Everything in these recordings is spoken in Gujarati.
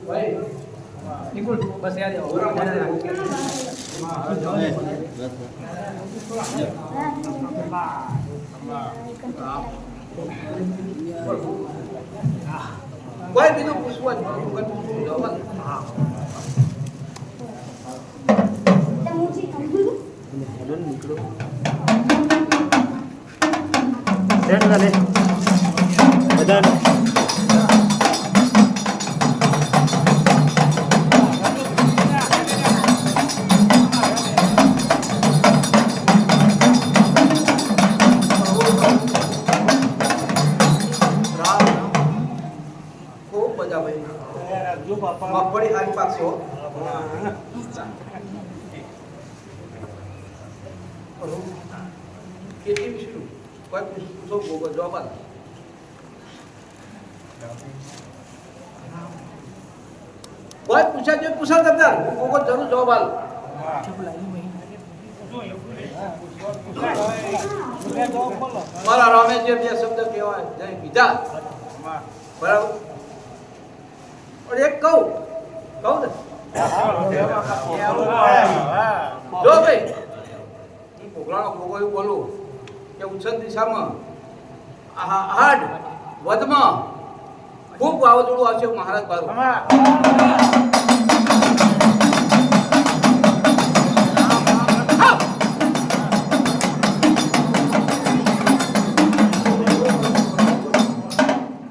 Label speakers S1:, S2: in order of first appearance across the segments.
S1: ભાઈ નિકુલ બસ યાદ આવો ભાઈ બીજું પૂછવાનું મગફળી હારી પાકશો ખેતી વિશે કોઈ પૂછો જવાબ આપ કોઈ પૂછા જો પૂછા તમતાર કોકો જરૂર જવાબ આલ મારા રામે જે બે શબ્દ કહેવાય જય બીજા બરાબર और एक कहूं ने जो भाई पोकळानो कोको એવું બોલું કે ઉત્તર દિશામાં આહાડ વધમાં ખૂબ વાવાઝોડું આવશે મહારાજ બારો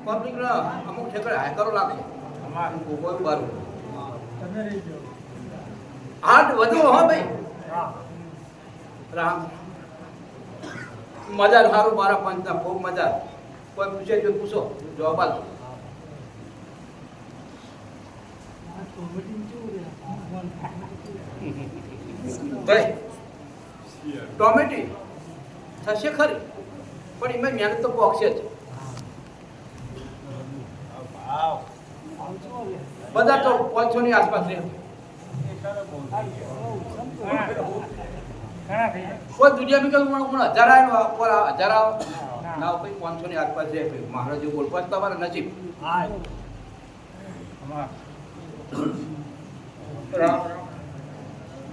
S1: પબ્લિકના અમુક ઠેકડે હાયકરો લાગશે કોઈ બારું હાથ વધુ હો ભાઈ રામ મજા સારું મારા પંચના ખૂબ મજા કોઈ પૂછે જો પૂછો જવાબ આલ ભાઈ ટોમેટી થશે ખરી પણ એમાં મહેનત તો પોકશે જ બધા તો 500 ની આસપાસ રહે કોઈ દુનિયા में कोई हज़ार पर हज़ार ना भाई 500 ની આસપાસ રહે ભાઈ महाराज जो बोल पास તમારા નસીબ હા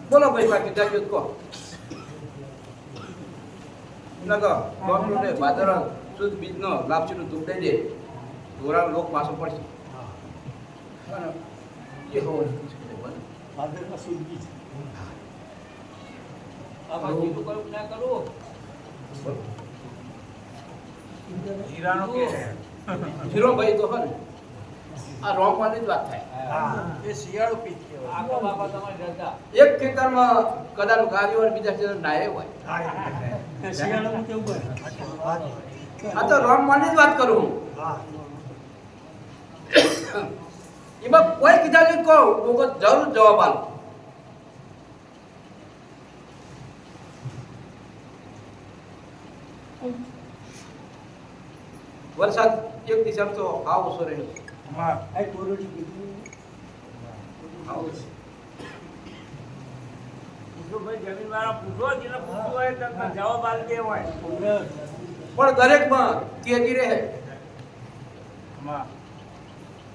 S1: બોલો ભાઈ બાકી જાજો કો નગર કોમ્પ્યુટર બાદર શુદ્ધ બીજનો લાપસીનું દૂધ દઈ દે ધોરા લોક પાછો પડશે ये हो बादर का सूद बीज अब जी को करो क्या करो जीरानो के जीरो भाई तो है आ रोंग वाली बात है हां ये सियाळो पीत के आका बाबा તમારી રજા એક ખેતરમાં કદાચ ગાડીઓ અને બીજા ખેતર નાય હોય સિયાળો કેવું હોય આ તો રોંગ વાળી વાત કરું હા એમાં કોઈ કીધા નહીં કહો લોકો જરૂર જવાબ આલો વરસાદ એક દિશા તો આવ ઓછો રહ્યો હા આ કોરોડી કીધું આવ પૂછો ભાઈ જમીન વાળા પૂછો જેને પૂછવું હોય તો જવાબ આલ દે હોય પણ દરેકમાં તેજી રહે હા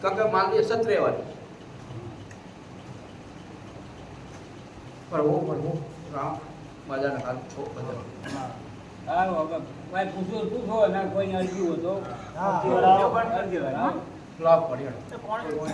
S1: કાકા માનવી સત્રે વાળી પડવો રામ મજાના હાલ છો બધા હા હવે કોઈ પૂછો ના કોઈ અરજી હોય તો હા અરજી હોય લાભ પડ્યો